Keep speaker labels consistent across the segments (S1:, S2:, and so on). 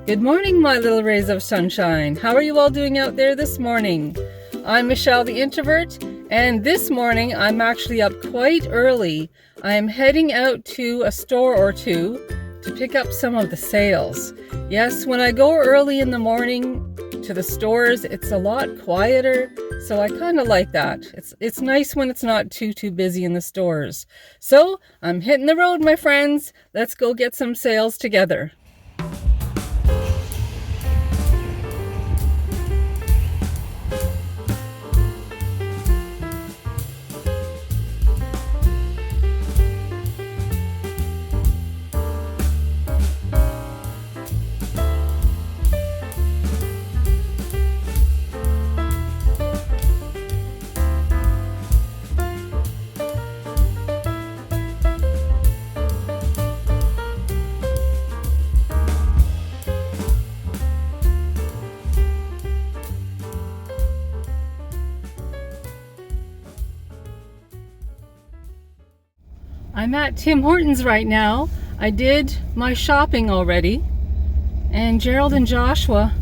S1: Good morning, my little rays of sunshine. How are you all doing out there this morning? I'm Michelle the Introvert, and this morning I'm actually up quite early. I'm heading out to a store or two to pick up some of the sales. Yes, when I go early in the morning to the stores, it's a lot quieter, so I kind of like that. It's nice when it's not too busy in the stores. So I'm hitting the road, my friends. Let's go get some sales together. I'm at Tim Hortons right now. I did my shopping already, and Gerald and Joshua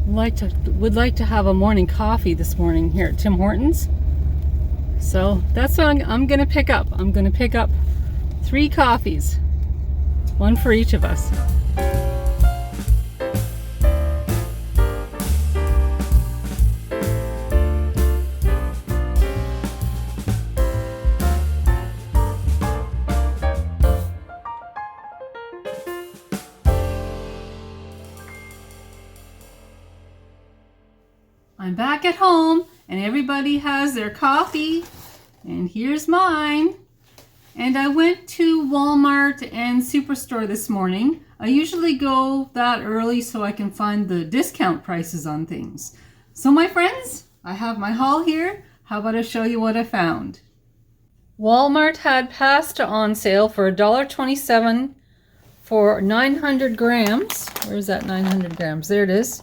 S1: would like to have a morning coffee this morning here at Tim Hortons. So that's what I'm gonna pick up. I'm gonna pick up 3 coffees, one for each of us. I'm back at home and everybody has their coffee, and here's mine. And I went to Walmart and Superstore this morning. I usually go that early so I can find the discount prices on things. So my friends, I have my haul here. How about I show you what I found? Walmart had pasta on sale for $1.27 for 900 grams. Where's that 900 grams? There it is.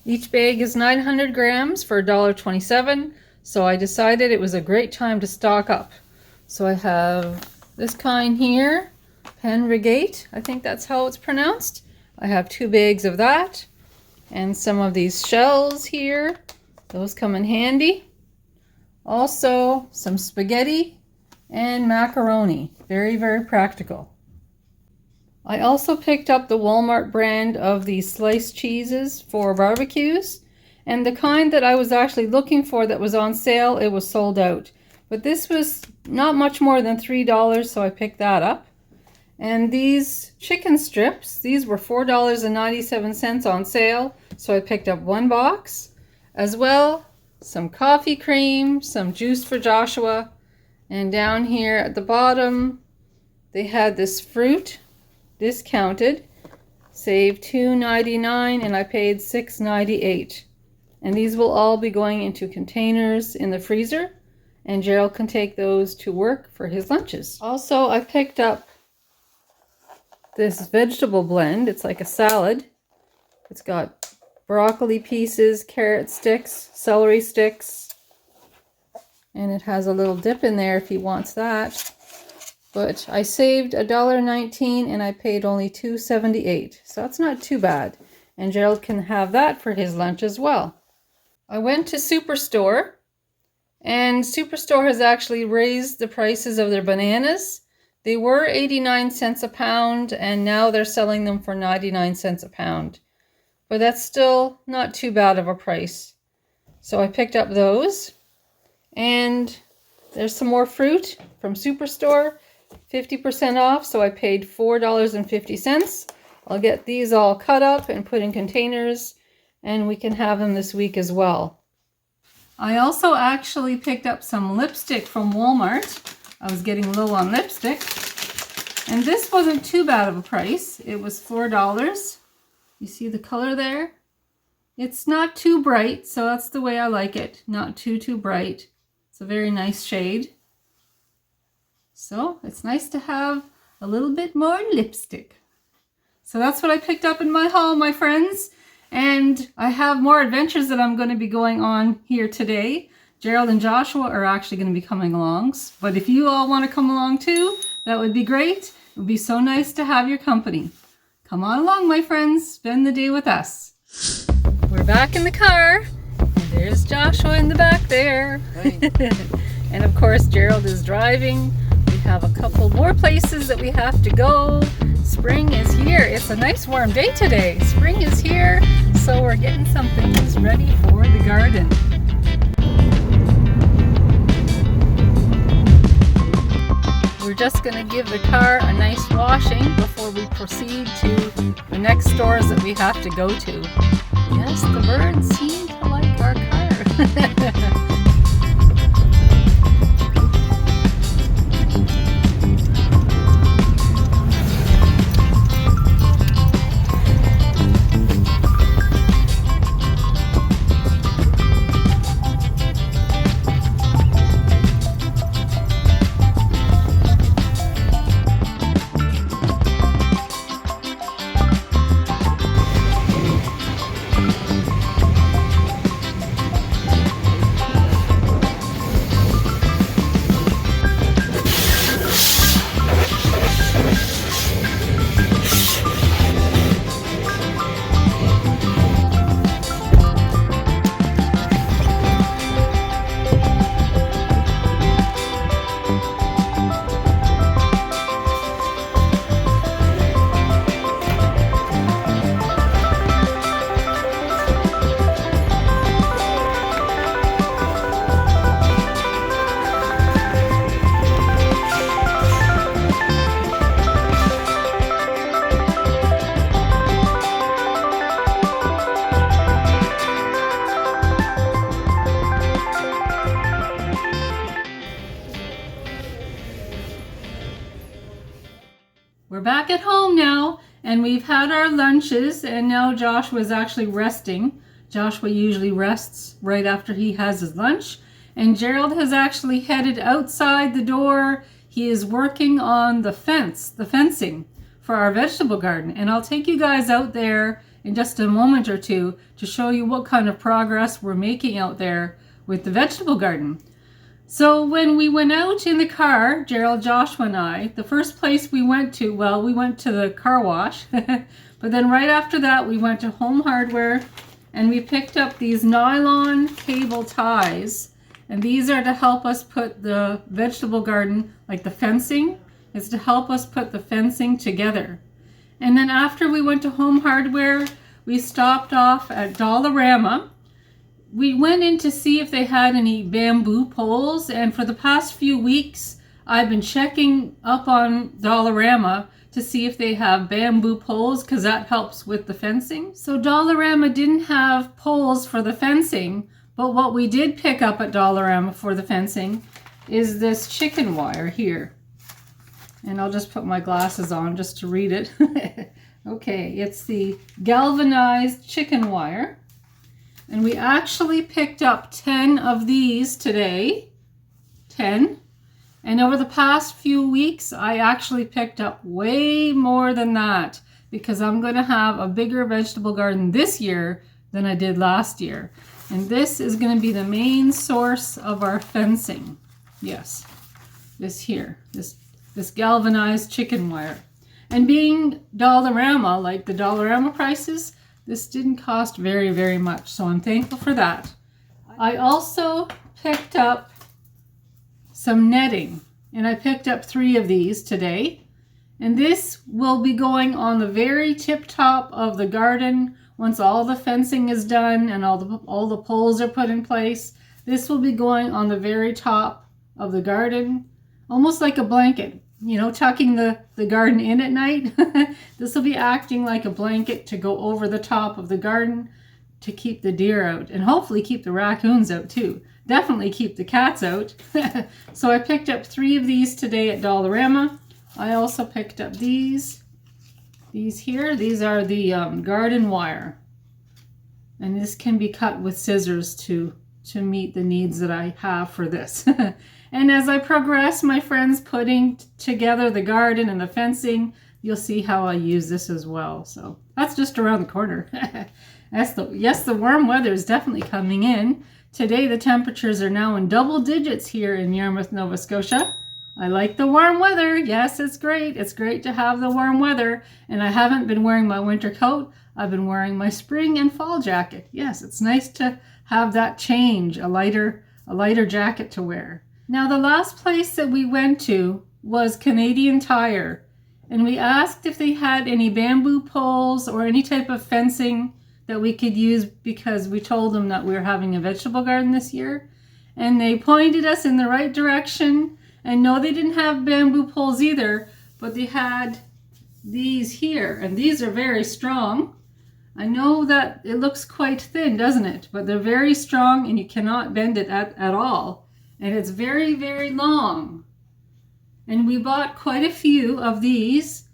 S1: Each bag is 900 grams for $1.27, so I decided it was a great time to stock up. So I have this kind here, Penrigate, I think that's how it's pronounced. I have 2 bags of that, and some of these shells here. Those come in handy. Also, some spaghetti and macaroni. Very, very practical. I also picked up the Walmart brand of these sliced cheeses for barbecues, and the kind that I was actually looking for that was on sale, it was sold out. But this was not much more than $3, so I picked that up. And these chicken strips, these were $4.97 on sale, so I picked up 1 box. As well, some coffee cream, some juice for Joshua, and down here at the bottom, they had this fruit discounted, saved $2.99, and I paid $6.98. And these will all be going into containers in the freezer, and Gerald can take those to work for his lunches. Also, I picked up this vegetable blend. It's like a salad. It's got broccoli pieces, carrot sticks, celery sticks, and it has a little dip in there if he wants that. But I saved $1.19 and I paid only $2.78, so that's not too bad. And Gerald can have that for his lunch as well. I went to Superstore, and Superstore has actually raised the prices of their bananas. They were 89 cents a pound, and now they're selling them for 99 cents a pound. But that's still not too bad of a price. So I picked up those. And there's some more fruit from Superstore. 50% off, so I paid $4.50. I'll get these all cut up and put in containers, and we can have them this week as well. I also actually picked up some lipstick from Walmart. I was getting low on lipstick, and this wasn't too bad of a price. It was $4. You see the color there? It's not too bright, so that's the way I like it. Not too bright. It's a very nice shade. So it's nice to have a little bit more lipstick. So that's what I picked up in my haul, my friends. And I have more adventures that I'm going to be going on here today. Gerald and Joshua are actually going to be coming along. But if you all want to come along too, that would be great. It would be so nice to have your company. Come on along, my friends. Spend the day with us. We're back in the car. And there's Joshua in the back there. And of course, Gerald is driving. We have a couple more places that we have to go. Spring is here. It's a nice warm day today. Spring is here, so we're getting some things ready for the garden. We're just going to give the car a nice washing before we proceed to the next stores that we have to go to. Yes, the birds seem to like our car. We're back at home now, and we've had our lunches, and now Joshua's actually resting. Joshua usually rests right after he has his lunch, and Gerald has actually headed outside the door. He is working on the fencing for our vegetable garden, and I'll take you guys out there in just a moment or two to show you what kind of progress we're making out there with the vegetable garden. So when we went out in the car, Gerald, Joshua, and I, the first place we went to, well, we went to the car wash, but then right after that we went to Home Hardware and we picked up these nylon cable ties, and these are to help us put the vegetable garden, like the fencing, is to help us put the fencing together. And then after we went to Home Hardware, we stopped off at Dollarama. We went in to see if they had any bamboo poles, and for the past few weeks I've been checking up on Dollarama to see if they have bamboo poles, because that helps with the fencing. So Dollarama didn't have poles for the fencing, but what we did pick up at Dollarama for the fencing is this chicken wire here. And I'll just put my glasses on just to read it. Okay, it's the galvanized chicken wire. And we actually picked up 10 of these today. 10. And over the past few weeks, I actually picked up way more than that, because I'm going to have a bigger vegetable garden this year than I did last year. And this is going to be the main source of our fencing. Yes, this here, this galvanized chicken wire. And being Dollarama, like the Dollarama prices, this didn't cost very, very much, so I'm thankful for that. I also picked up some netting, and I picked up 3 of these today. And this will be going on the very tip top of the garden once all the fencing is done and all the poles are put in place. This will be going on the very top of the garden, almost like a blanket. You know, tucking the garden in at night. This will be acting like a blanket to go over the top of the garden to keep the deer out, and hopefully keep the raccoons out too. Definitely keep the cats out. So I picked up 3 of these today at Dollarama. I also picked up these here. These are the garden wire, and this can be cut with scissors to meet the needs that I have for this. And as I progress, my friends, putting together the garden and the fencing, you'll see how I use this as well. So that's just around the corner. Yes, the warm weather is definitely coming in. Today the temperatures are now in double digits here in Yarmouth, Nova Scotia. I like the warm weather. Yes, it's great. It's great to have the warm weather. And I haven't been wearing my winter coat. I've been wearing my spring and fall jacket. Yes, it's nice to have that change, a lighter jacket to wear. Now, the last place that we went to was Canadian Tire. And we asked if they had any bamboo poles or any type of fencing that we could use, because we told them that we were having a vegetable garden this year. And they pointed us in the right direction. And no, they didn't have bamboo poles either, but they had these here. And these are very strong. I know that it looks quite thin, doesn't it? But they're very strong and you cannot bend it at all. And it's very, very long. And we bought quite a few of these.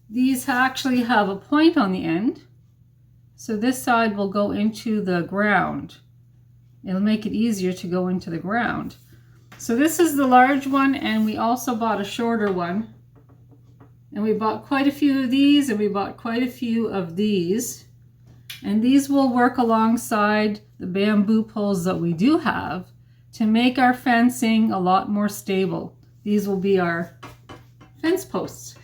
S1: These actually have a point on the end. So this side will go into the ground. It'll make it easier to go into the ground. So this is the large one, and we also bought a shorter one. And we bought quite a few of these, and we bought quite a few of these. And these will work alongside the bamboo poles that we do have to make our fencing a lot more stable. These will be our fence posts.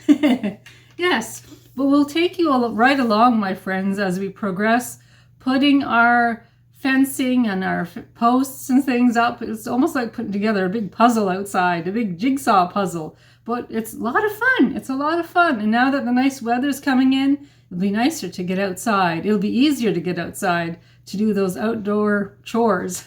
S1: Yes, but we'll take you right along, my friends, as we progress, putting our fencing and our posts and things up. It's almost like putting together a big puzzle outside, a big jigsaw puzzle. But it's a lot of fun. It's a lot of fun. And now that the nice weather's coming in, it'll be nicer to get outside. It'll be easier to get outside to do those outdoor chores.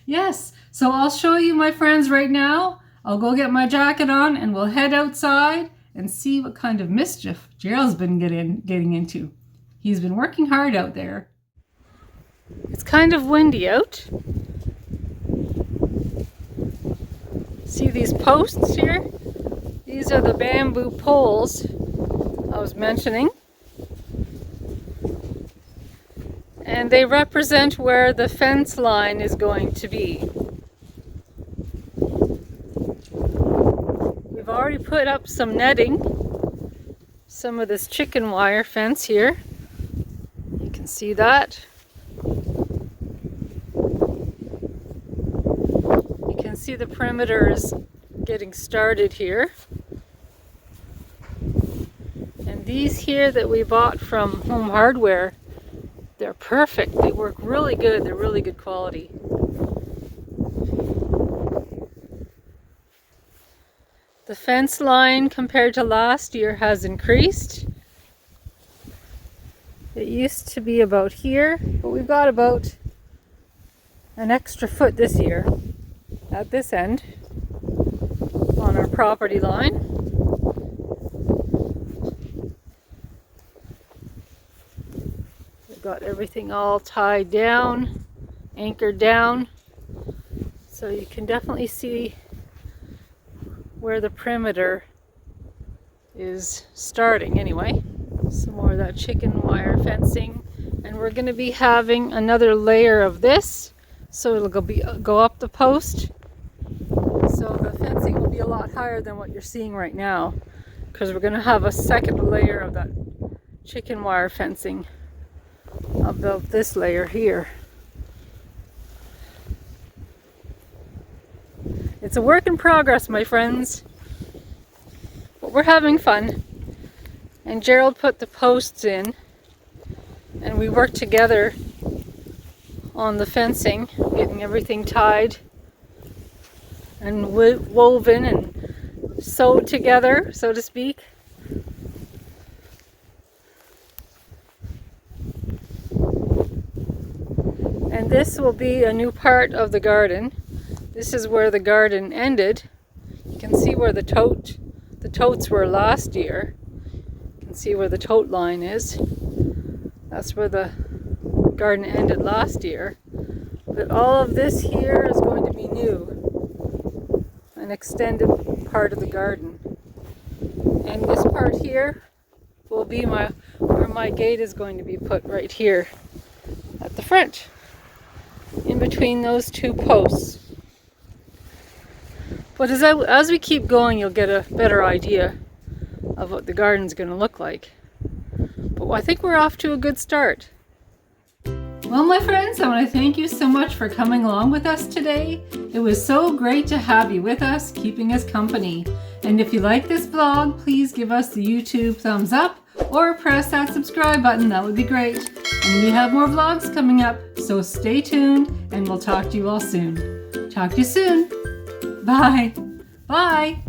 S1: Yes, so I'll show you, my friends, right now. I'll go get my jacket on and we'll head outside and see what kind of mischief Gerald's been getting into. He's been working hard out there. It's kind of windy out. See these posts here? These are the bamboo poles I was mentioning. And they represent where the fence line is going to be. We've already put up some netting, some of this chicken wire fence here. You can see that. You can see the perimeter is getting started here. And these here that we bought from Home Hardware, they're perfect. They work really good. They're really good quality. The fence line compared to last year has increased. It used to be about here, but we've got about an extra foot this year at this end on our property line. We've got everything all tied down, anchored down, so you can definitely see where the perimeter is starting anyway. Some more of that chicken wire fencing, and we're going to be having another layer of this, so it'll go up the post. So the fencing will be a lot higher than what you're seeing right now, because we're going to have a second layer of that chicken wire fencing above this layer here. It's a work in progress, my friends, but we're having fun. And Gerald put the posts in, and we worked together on the fencing, getting everything tied and woven and sewed together, so to speak. And this will be a new part of the garden. This is where the garden ended. You can see where the totes were last year. You can see where the tote line is. That's where the garden ended last year. But all of this here is going to be new. An extended part of the garden. And this part here will be where my gate is going to be put, right here at the front, in between those two posts. But as we keep going, you'll get a better idea of what the garden's going to look like. But I think we're off to a good start. Well, my friends, I want to thank you so much for coming along with us today. It was so great to have you with us, keeping us company. And if you like this vlog, please give us the YouTube thumbs up or press that subscribe button. That would be great. And we have more vlogs coming up, so stay tuned and we'll talk to you all soon. Talk to you soon. Bye. Bye.